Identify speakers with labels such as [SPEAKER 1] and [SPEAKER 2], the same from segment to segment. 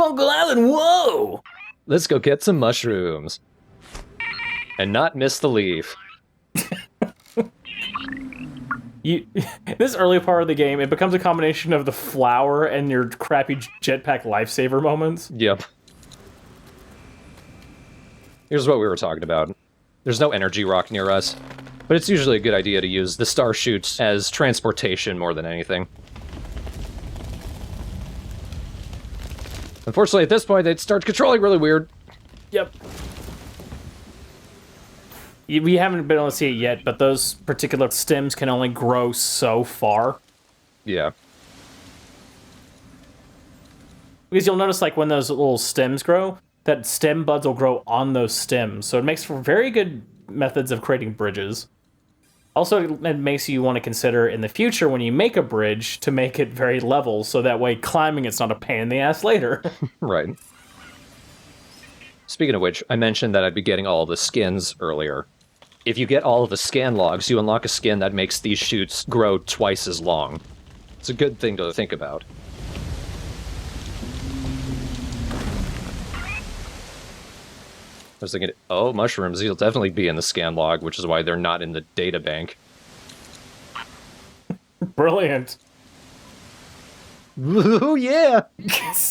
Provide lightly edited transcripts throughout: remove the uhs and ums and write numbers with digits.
[SPEAKER 1] Fungal Island, whoa!
[SPEAKER 2] Let's go get some mushrooms. And not miss the leaf.
[SPEAKER 1] This early part of the game, it becomes a combination of the flower and your crappy jetpack lifesaver moments.
[SPEAKER 2] Yep. Here's what we were talking about. There's no energy rock near us, but it's usually a good idea to use the star shoots as transportation more than anything. Unfortunately, at this point, it starts controlling really weird.
[SPEAKER 1] Yep. We haven't been able to see it yet, but those particular stems can only grow so far.
[SPEAKER 2] Yeah.
[SPEAKER 1] Because you'll notice, like, when those little stems grow, that stem buds will grow on those stems. So it makes for very good methods of creating bridges. Also, it makes you want to consider in the future when you make a bridge to make it very level, so that way climbing it's not a pain in the ass later.
[SPEAKER 2] Right. Speaking of which, I mentioned that I'd be getting all the skins earlier. If you get all of the scan logs, you unlock a skin that makes these shoots grow twice as long. It's a good thing to think about. I was thinking, oh, mushrooms, they'll definitely be in the scan log, which is why they're not in the data bank.
[SPEAKER 1] Brilliant.
[SPEAKER 2] Ooh, yeah!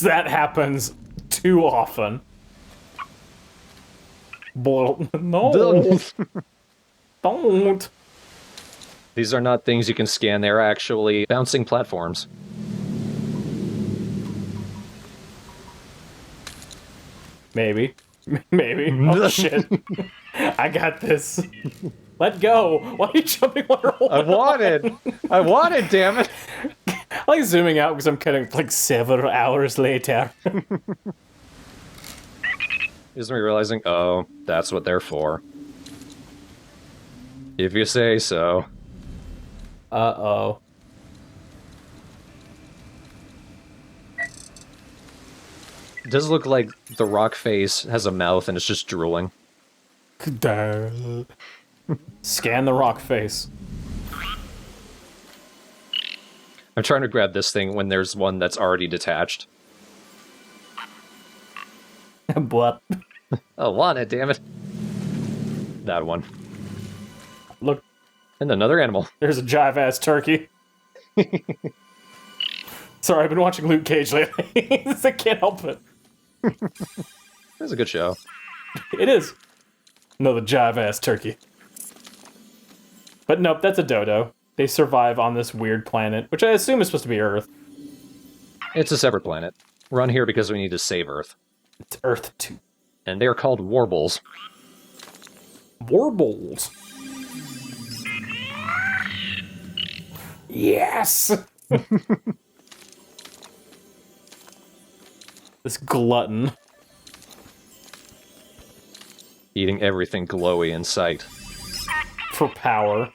[SPEAKER 1] That happens too often. No. Don't.
[SPEAKER 2] These are not things you can scan, they're actually bouncing platforms.
[SPEAKER 1] Maybe. Maybe. Oh, shit. I got this. Let go. Why are you jumping water?
[SPEAKER 2] I wanted, damn it!
[SPEAKER 1] I like zooming out because I'm kind of like several hours later.
[SPEAKER 2] Is me realizing, oh, that's what they're for. If you say so.
[SPEAKER 1] Uh-oh.
[SPEAKER 2] It does look like the rock face has a mouth and it's just drooling.
[SPEAKER 1] Scan the rock face.
[SPEAKER 2] I'm trying to grab this thing when there's one that's already detached.
[SPEAKER 1] What?
[SPEAKER 2] Oh, want it, damn it. That one.
[SPEAKER 1] Look.
[SPEAKER 2] And another animal.
[SPEAKER 1] There's a jive-ass turkey. Sorry, I've been watching Luke Cage lately. I can't help it.
[SPEAKER 2] It's a good show.
[SPEAKER 1] It is. Another jive-ass turkey. But nope, that's a dodo. They survive on this weird planet, which I assume is supposed to be Earth.
[SPEAKER 2] It's a separate planet. We're on here because we need to save Earth.
[SPEAKER 1] It's Earth 2.
[SPEAKER 2] And they are called warbles.
[SPEAKER 1] Warbles. Yes! This glutton.
[SPEAKER 2] Eating everything glowy in sight.
[SPEAKER 1] For power.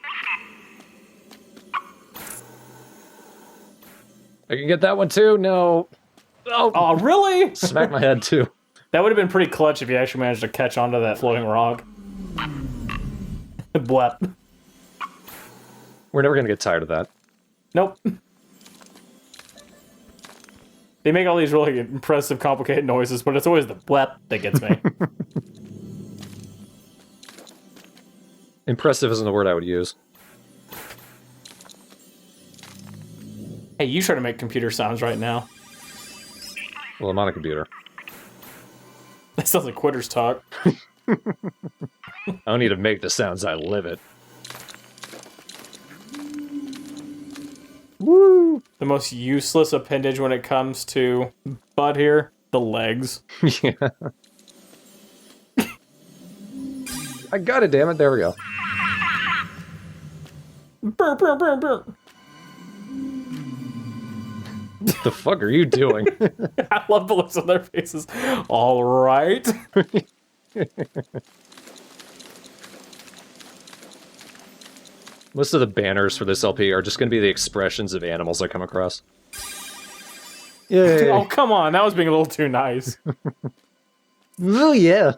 [SPEAKER 2] I can get that one too? No.
[SPEAKER 1] Oh, really?
[SPEAKER 2] Smack my head too.
[SPEAKER 1] That would have been pretty clutch if you actually managed to catch onto that floating rock. Blep.
[SPEAKER 2] We're never gonna get tired of that.
[SPEAKER 1] Nope. They make all these really impressive, complicated noises, but it's always the blep that gets me.
[SPEAKER 2] Impressive isn't the word I would use.
[SPEAKER 1] Hey, you try to make computer sounds right now.
[SPEAKER 2] Well, I'm on a computer.
[SPEAKER 1] That sounds like quitters talk.
[SPEAKER 2] I don't need to make the sounds, I live it.
[SPEAKER 1] Woo! The most useless appendage when it comes to Bud here, the legs.
[SPEAKER 2] Yeah. I got it, damn it. There we go.
[SPEAKER 1] Burr, burr, burr, burr.
[SPEAKER 2] What the fuck are you doing?
[SPEAKER 1] I love the looks on their faces. All right.
[SPEAKER 2] Most of the banners for this LP are just going to be the expressions of animals I come across. Yay.
[SPEAKER 1] Oh, come on. That was being a little too nice.
[SPEAKER 2] Oh, yeah.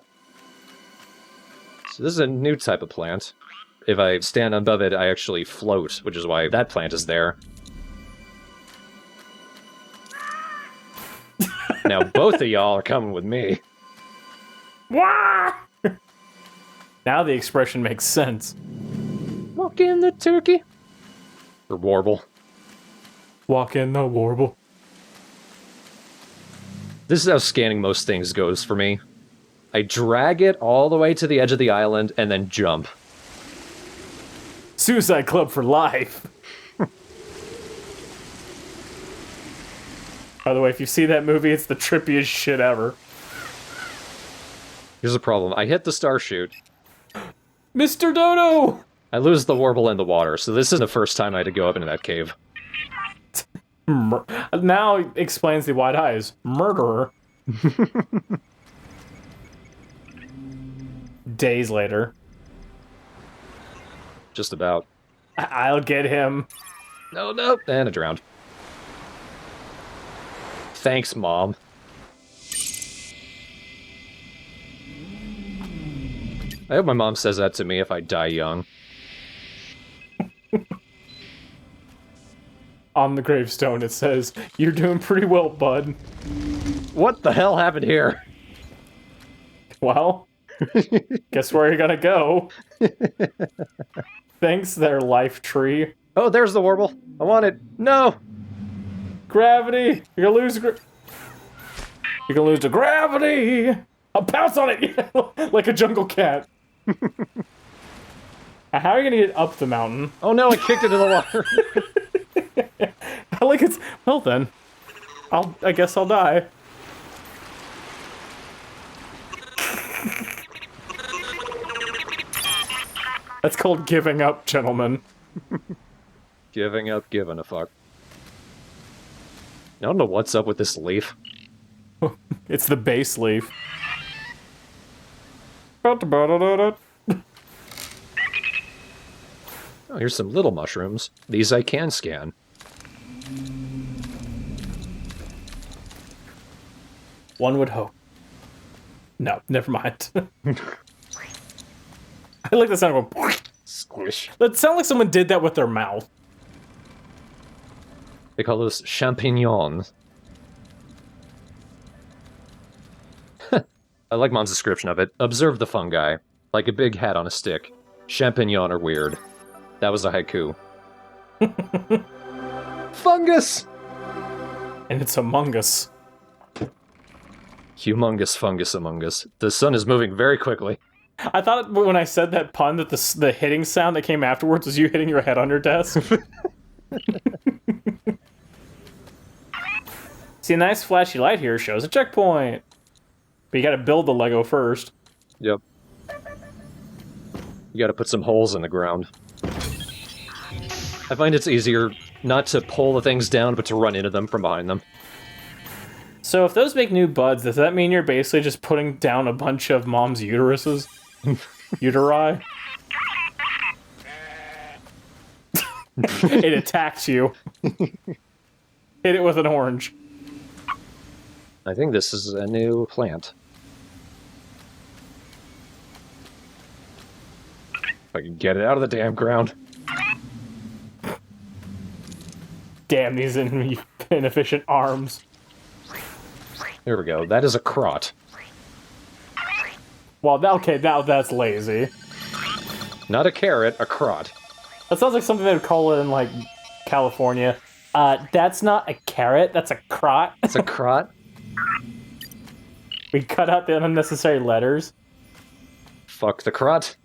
[SPEAKER 2] So this is a new type of plant. If I stand above it, I actually float, which is why that plant is there. Now both of y'all are coming with me.
[SPEAKER 1] Wah! Now the expression makes sense.
[SPEAKER 2] Walk in the turkey. Or warble.
[SPEAKER 1] Walk in the warble.
[SPEAKER 2] This is how scanning most things goes for me. I drag it all the way to the edge of the island and then jump.
[SPEAKER 1] Suicide Club for life. By the way, if you see that movie, it's the trippiest shit ever.
[SPEAKER 2] Here's the problem. I hit the star chute.
[SPEAKER 1] Mr. Dodo!
[SPEAKER 2] I lose the warble in the water, so this is the first time I had to go up into that cave.
[SPEAKER 1] Now explains the wide eyes. Murderer. Days later.
[SPEAKER 2] Just about.
[SPEAKER 1] I'll get him.
[SPEAKER 2] No, and I drowned. Thanks, Mom. I hope my mom says that to me if I die young.
[SPEAKER 1] On the gravestone it says, "You're doing pretty well, bud."
[SPEAKER 2] What the hell happened here?
[SPEAKER 1] Well, guess where you're gonna go. Thanks there, life tree.
[SPEAKER 2] Oh, there's the warble. I want it. No!
[SPEAKER 1] Gravity! You're gonna lose you're gonna lose to gravity! I'll pounce on it! Like a jungle cat. How are you gonna get up the mountain?
[SPEAKER 2] Oh no, I kicked it in the water.
[SPEAKER 1] I like it's... Well then. I guess I'll die. That's called giving up, gentlemen.
[SPEAKER 2] Giving up, giving a fuck. I don't know what's up with this leaf.
[SPEAKER 1] It's the base leaf. Oh,
[SPEAKER 2] here's some little mushrooms. These I can scan.
[SPEAKER 1] one would hope. No, never mind. I like the sound of going
[SPEAKER 2] Squish.
[SPEAKER 1] That sounds like someone did that with their mouth.
[SPEAKER 2] They call those champignons. I like Mom's description of it. Observe the fungi. Like a big hat on a stick. Champignon are weird. That was a haiku. Fungus!
[SPEAKER 1] And it's among us.
[SPEAKER 2] Humongous fungus among us. The sun is moving very quickly.
[SPEAKER 1] I thought when I said that pun that the hitting sound that came afterwards was you hitting your head on your desk. See, a nice flashy light here shows a checkpoint. But you gotta build the Lego first.
[SPEAKER 2] Yep. You gotta put some holes in the ground. I find it's easier not to pull the things down, but to run into them from behind them.
[SPEAKER 1] So if those make new buds, does that mean you're basically just putting down a bunch of mom's uteruses? Uteri? It attacked you. Hit it with an orange.
[SPEAKER 2] I think this is a new plant. If I can get it out of the damn ground.
[SPEAKER 1] Damn these inefficient arms.
[SPEAKER 2] There we go. That is a crot.
[SPEAKER 1] Well, okay, now that's lazy.
[SPEAKER 2] Not a carrot, a crot.
[SPEAKER 1] That sounds like something they would call it in, like, California. That's not a carrot, that's a crot.
[SPEAKER 2] It's a crot?
[SPEAKER 1] We cut out the unnecessary letters.
[SPEAKER 2] Fuck the crot.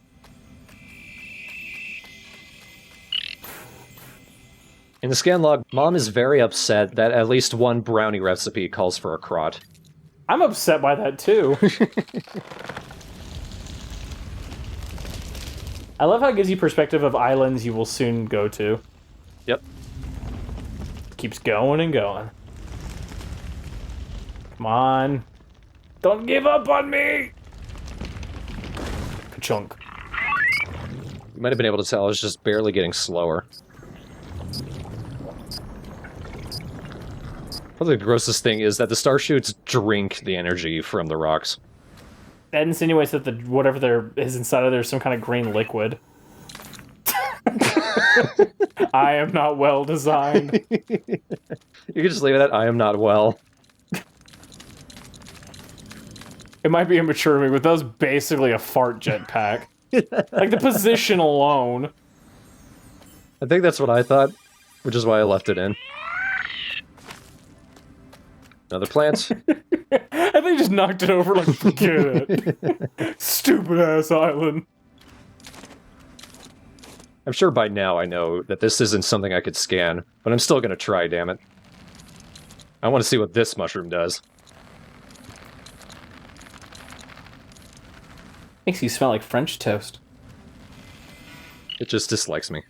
[SPEAKER 2] In the scan log, Mom is very upset that at least one brownie recipe calls for a crot.
[SPEAKER 1] I'm upset by that, too. I love how it gives you perspective of islands you will soon go to.
[SPEAKER 2] Yep.
[SPEAKER 1] Keeps going and going. Come on. Don't give up on me! Ka-chunk.
[SPEAKER 2] You might have been able to tell I was just barely getting slower. Probably the grossest thing is that the star shoots drink the energy from the rocks.
[SPEAKER 1] That insinuates that whatever there is inside of there is some kind of green liquid. I am not well designed.
[SPEAKER 2] You can just leave it at I am not well.
[SPEAKER 1] It might be immature of me, but that was basically a fart jetpack. Like, the position alone.
[SPEAKER 2] I think that's what I thought, which is why I left it in. Another plant.
[SPEAKER 1] I think he just knocked it over like, forget it. Stupid-ass island.
[SPEAKER 2] I'm sure by now I know that this isn't something I could scan, but I'm still gonna try, damn it. I want to see what this mushroom does.
[SPEAKER 1] Makes you smell like French toast.
[SPEAKER 2] It just dislikes me.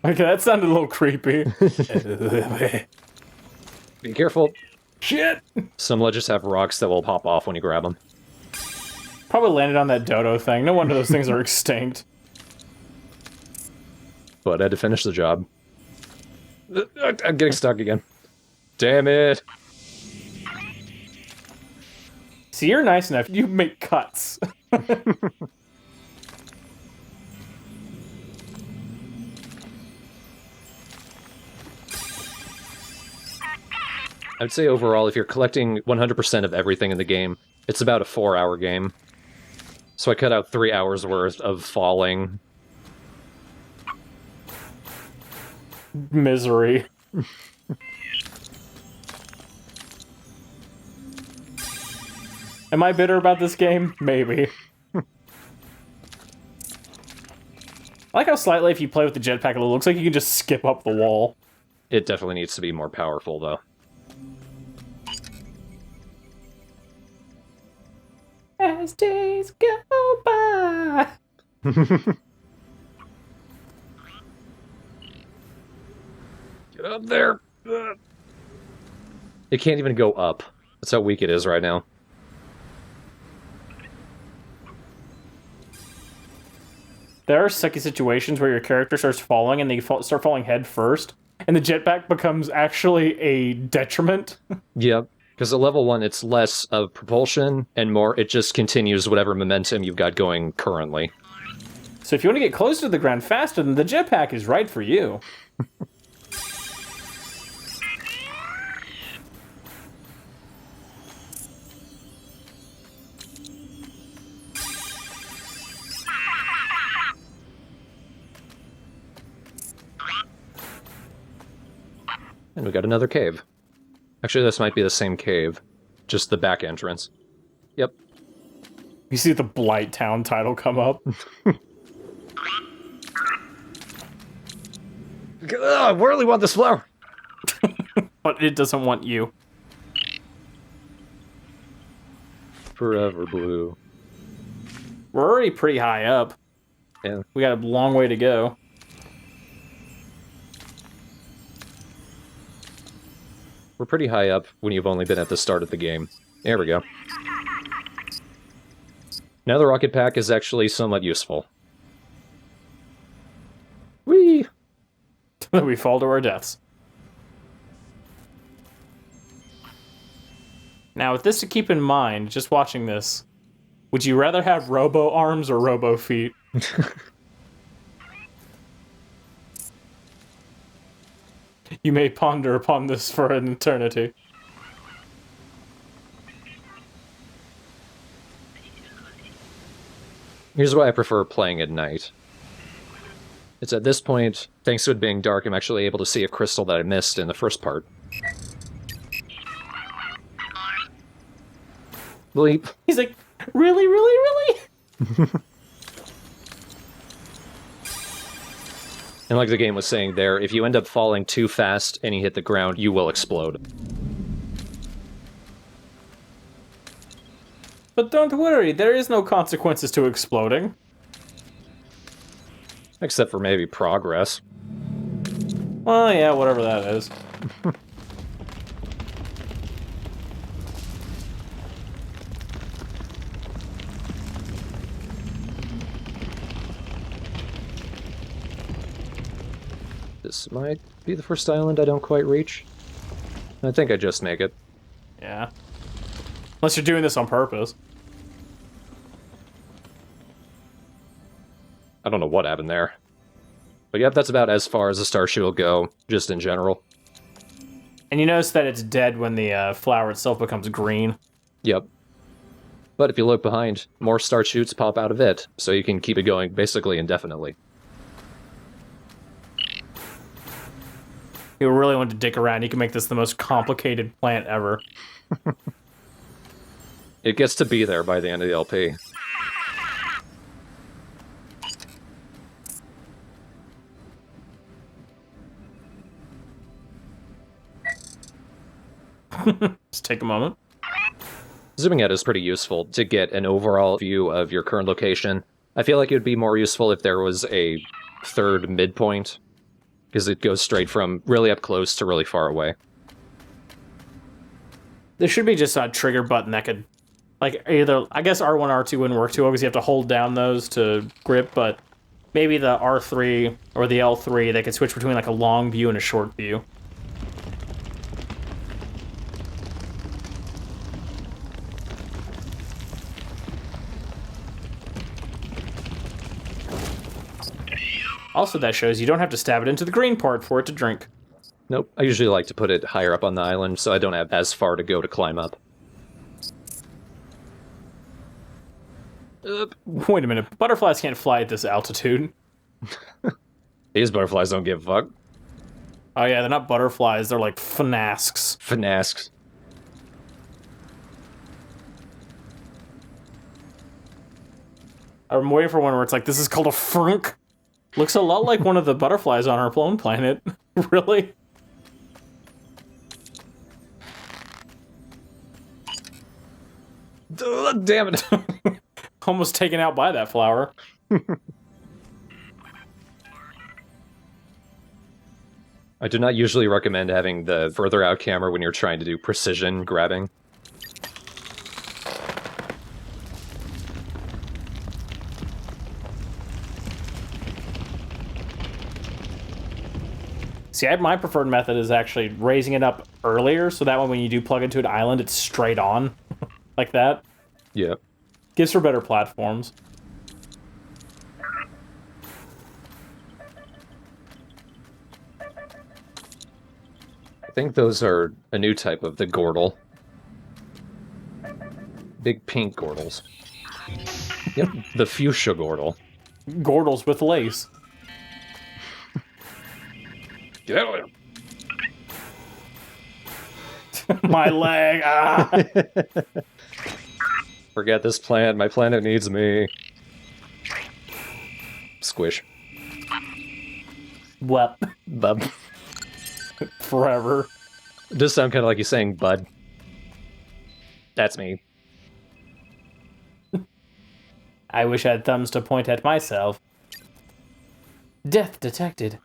[SPEAKER 1] Okay, that sounded a little creepy.
[SPEAKER 2] Be careful.
[SPEAKER 1] Shit!
[SPEAKER 2] Some ledges have rocks that will pop off when you grab them.
[SPEAKER 1] Probably landed on that dodo thing. No wonder those things are extinct.
[SPEAKER 2] But I had to finish the job. I'm getting stuck again. Damn it!
[SPEAKER 1] See, you're nice enough. You make cuts.
[SPEAKER 2] I'd say overall, if you're collecting 100% of everything in the game, it's about a 4-hour game. So I cut out 3 hours worth of falling.
[SPEAKER 1] Misery. Am I bitter about this game? Maybe. I like how slightly, if you play with the jetpack, it looks like you can just skip up the wall.
[SPEAKER 2] It definitely needs to be more powerful, though.
[SPEAKER 1] As days go by.
[SPEAKER 2] Get up there! It can't even go up. That's how weak it is right now.
[SPEAKER 1] There are sucky situations where your character starts falling and they start falling head first, and the jetpack becomes actually a detriment.
[SPEAKER 2] Yep. Because at level 1, it's less of propulsion, and more, it just continues whatever momentum you've got going currently.
[SPEAKER 1] So if you want to get closer to the ground faster, then the jetpack is right for you.
[SPEAKER 2] And we got another cave. Actually, this might be the same cave. Just the back entrance. Yep.
[SPEAKER 1] You see the Blight Town title come up.
[SPEAKER 2] I really want this flower!
[SPEAKER 1] But it doesn't want you.
[SPEAKER 2] Forever blue.
[SPEAKER 1] We're already pretty high up.
[SPEAKER 2] Yeah.
[SPEAKER 1] We got a long way to go.
[SPEAKER 2] We're pretty high up when you've only been at the start of the game. There we go. Now the rocket pack is actually somewhat useful. Whee!
[SPEAKER 1] We fall to our deaths. Now, with this to keep in mind, just watching this, would you rather have robo arms or robo feet? You may ponder upon this for an eternity.
[SPEAKER 2] Here's why I prefer playing at night. It's at this point, thanks to it being dark, I'm actually able to see a crystal that I missed in the first part. Bleep.
[SPEAKER 1] He's like, really, really, really?
[SPEAKER 2] And like the game was saying there, if you end up falling too fast and you hit the ground, you will explode.
[SPEAKER 1] But don't worry, there is no consequences to exploding.
[SPEAKER 2] Except for maybe progress.
[SPEAKER 1] Well, yeah, whatever that is.
[SPEAKER 2] This might be the first island I don't quite reach. I think I just make it.
[SPEAKER 1] Yeah. Unless you're doing this on purpose.
[SPEAKER 2] I don't know what happened there. But yep, that's about as far as the Starship will go, just in general.
[SPEAKER 1] And you notice that it's dead when the flower itself becomes green.
[SPEAKER 2] Yep. But if you look behind, more star shoots pop out of it, so you can keep it going basically indefinitely.
[SPEAKER 1] If you really want to dick around, you can make this the most complicated plant ever.
[SPEAKER 2] It gets to be there by the end of the LP.
[SPEAKER 1] Just take a moment.
[SPEAKER 2] Zooming out is pretty useful to get an overall view of your current location. I feel like it would be more useful if there was a third midpoint, because it goes straight from really up close to really far away.
[SPEAKER 1] There should be just a trigger button that could, like, either, I guess R1, R2 wouldn't work too well because you have to hold down those to grip, but maybe the R3 or the L3, they could switch between, like, a long view and a short view. Also, that shows you don't have to stab it into the green part for it to drink.
[SPEAKER 2] Nope, I usually like to put it higher up on the island so I don't have as far to go to climb up.
[SPEAKER 1] Wait a minute, butterflies can't fly at this altitude.
[SPEAKER 2] These butterflies don't give a fuck.
[SPEAKER 1] Oh yeah, they're not butterflies, they're like finasks.
[SPEAKER 2] Finasks.
[SPEAKER 1] I'm waiting for one where it's like, this is called a frunk. Looks a lot like one of the butterflies on our own planet. Really?
[SPEAKER 2] Damn it.
[SPEAKER 1] Almost taken out by that flower.
[SPEAKER 2] I do not usually recommend having the further out camera when you're trying to do precision grabbing.
[SPEAKER 1] See, my preferred method is actually raising it up earlier, so that way when you do plug into an island, it's straight on. Like that.
[SPEAKER 2] Yeah.
[SPEAKER 1] Gives for better platforms.
[SPEAKER 2] I think those are a new type of the Gordle. Big pink Gordles. Yep, the fuchsia Gordle.
[SPEAKER 1] Gordles with lace.
[SPEAKER 2] Get out of there.
[SPEAKER 1] My leg, ah!
[SPEAKER 2] Forget this plant, my planet needs me. Squish.
[SPEAKER 1] What?
[SPEAKER 2] Bub.
[SPEAKER 1] Forever.
[SPEAKER 2] Does sound kind of like you saying bud. That's me.
[SPEAKER 1] I wish I had thumbs to point at myself. Death detected.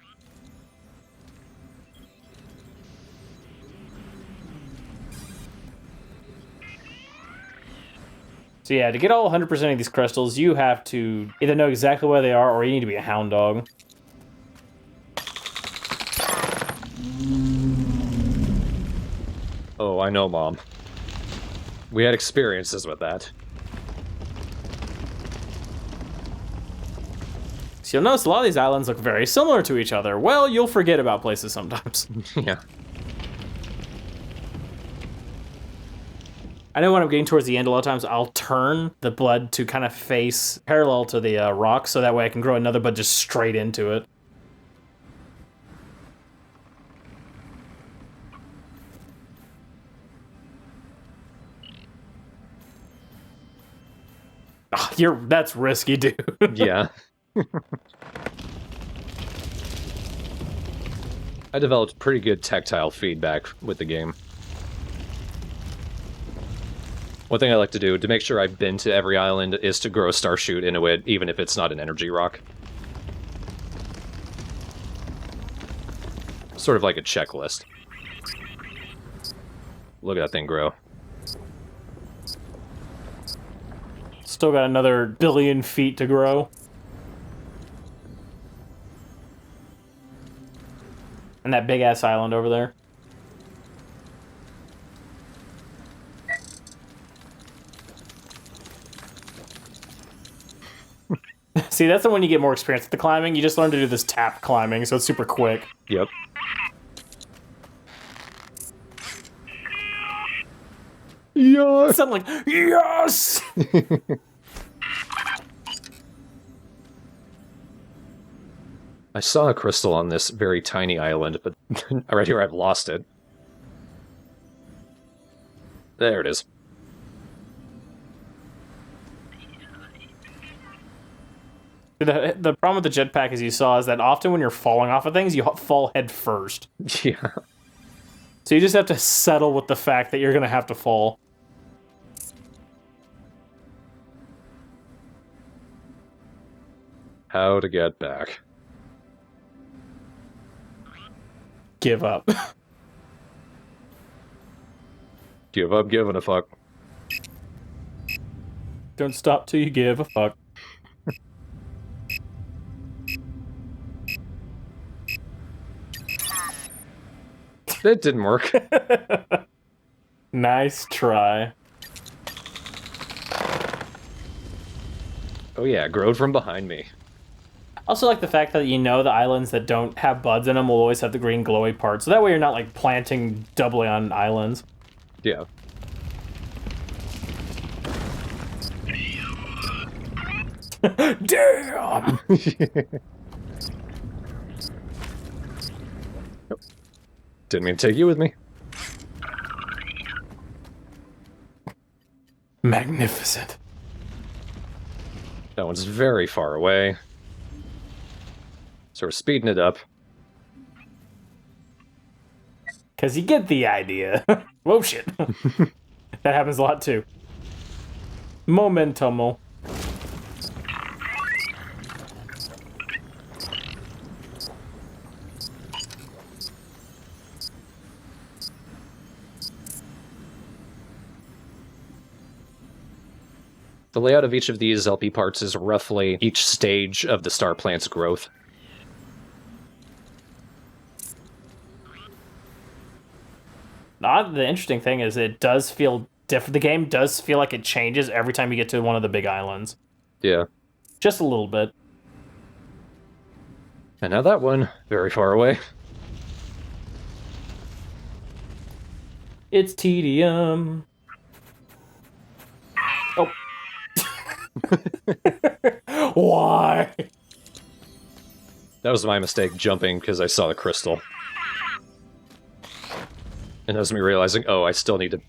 [SPEAKER 1] So yeah, to get all 100% of these crystals, you have to either know exactly where they are, or you need to be a hound dog.
[SPEAKER 2] Oh, I know, Mom. We had experiences with that.
[SPEAKER 1] So you'll notice a lot of these islands look very similar to each other. Well, you'll forget about places sometimes.
[SPEAKER 2] Yeah.
[SPEAKER 1] I know when I'm getting towards the end, a lot of times I'll turn the blood to kind of face parallel to the rock, so that way I can grow another bud just straight into it. Oh, that's risky, dude.
[SPEAKER 2] Yeah. I developed pretty good tactile feedback with the game. One thing I like to do to make sure I've been to every island is to grow a star shoot into it, even if it's not an energy rock. Sort of like a checklist. Look at that thing grow.
[SPEAKER 1] Still got another billion feet to grow. And that big-ass island over there. See, that's the one you get more experience with the climbing. You just learn to do this tap climbing, so it's super quick.
[SPEAKER 2] Yep. Yeah.
[SPEAKER 1] It sounded like, yes!
[SPEAKER 2] I saw a crystal on this very tiny island, but right here I've lost it. There it is.
[SPEAKER 1] The problem with the jetpack, as you saw, is that often when you're falling off of things, you fall head first.
[SPEAKER 2] Yeah.
[SPEAKER 1] So you just have to settle with the fact that you're going to have to fall.
[SPEAKER 2] How to get back.
[SPEAKER 1] Give up.
[SPEAKER 2] Give up giving a fuck.
[SPEAKER 1] Don't stop till you give a fuck.
[SPEAKER 2] That didn't work.
[SPEAKER 1] Nice try.
[SPEAKER 2] Oh yeah, growed from behind me.
[SPEAKER 1] Also like the fact that you know the islands that don't have buds in them will always have the green glowy part, so that way you're not like planting doubly on islands.
[SPEAKER 2] Yeah.
[SPEAKER 1] Damn!
[SPEAKER 2] Didn't mean to take you with me.
[SPEAKER 1] Magnificent.
[SPEAKER 2] That one's very far away. So we're speeding it up.
[SPEAKER 1] Because you get the idea. Whoa, shit. That happens a lot, too. Momentum.
[SPEAKER 2] The layout of each of these LP parts is roughly each stage of the star plant's growth.
[SPEAKER 1] The interesting thing is it does feel different. The game does feel like it changes every time you get to one of the big islands.
[SPEAKER 2] Yeah.
[SPEAKER 1] Just a little bit.
[SPEAKER 2] And now that one, very far away.
[SPEAKER 1] It's tedium. Oh. Why?
[SPEAKER 2] That was my mistake, jumping because I saw the crystal. And that was me realizing, oh, I still need to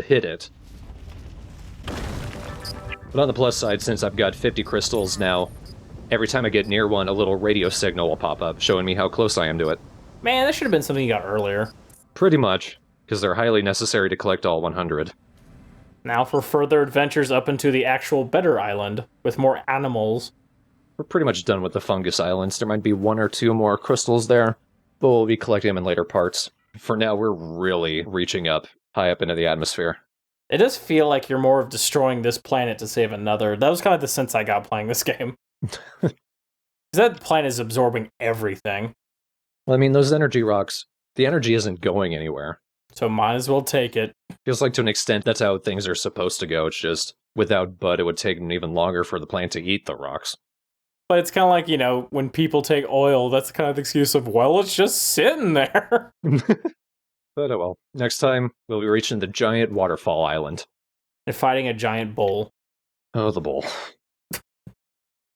[SPEAKER 2] hit it. But on the plus side, since I've got 50 crystals now, every time I get near one, a little radio signal will pop up, showing me how close I am to it.
[SPEAKER 1] Man, that should have been something you got earlier.
[SPEAKER 2] Pretty much, because they're highly necessary to collect all 100.
[SPEAKER 1] Now for further adventures up into the actual better island, with more animals.
[SPEAKER 2] We're pretty much done with the Fungus Islands. There might be one or two more crystals there, but we'll be collecting them in later parts. For now, we're really reaching up, high up into the atmosphere.
[SPEAKER 1] It does feel like you're more of destroying this planet to save another. That was kind of the sense I got playing this game. Because that planet is absorbing everything.
[SPEAKER 2] Well, I mean, those energy rocks, the energy isn't going anywhere.
[SPEAKER 1] So might as well take it.
[SPEAKER 2] Feels like to an extent that's how things are supposed to go. It's just, without Bud, it would take even longer for the plant to eat the rocks.
[SPEAKER 1] But it's kind of like, you know, when people take oil, that's kind of the excuse of, well, it's just sitting there.
[SPEAKER 2] But oh well. Next time, we'll be reaching the giant waterfall island.
[SPEAKER 1] And fighting a giant bull.
[SPEAKER 2] Oh, the bull.